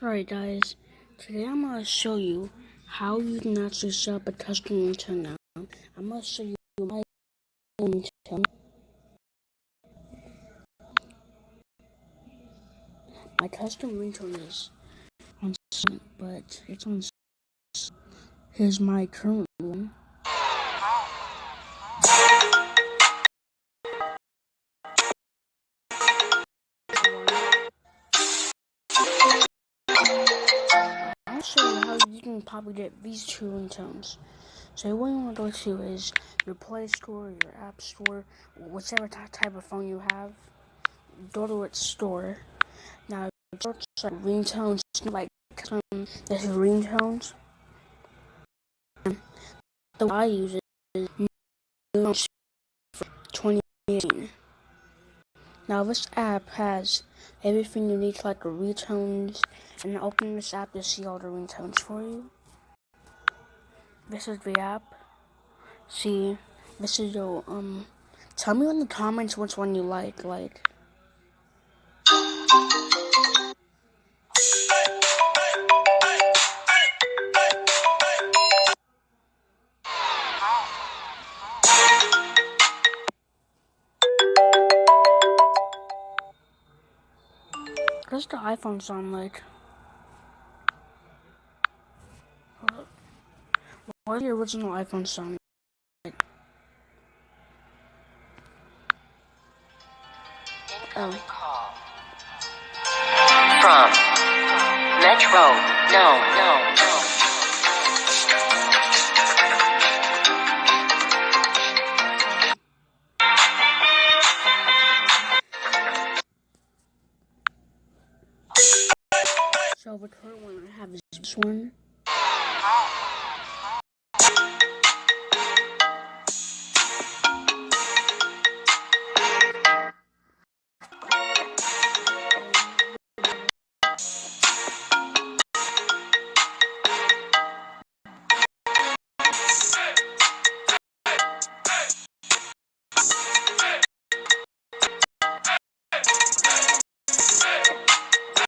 Alright guys, today I'm going to show you how you can actually set up a custom ringtone now. I'm going to show you my ringtone. My custom ringtone is on Sync, but it's on. Here's my current one. I'll show you how you can probably get these two ringtones. So what you want to go to is your Play Store, your App Store, whichever type of phone you have. Go to its store. Now, search like ringtones, like this is ringtones. The way I use it is 2018. Now this app has everything you need to like the ringtones, and open this app to see all the ringtones for you. This is the app. See, this is your tell me in the comments which one you like. What does the iPhone sound like? What does the original iPhone sound like? From Metro. No. So the current one I have is this one.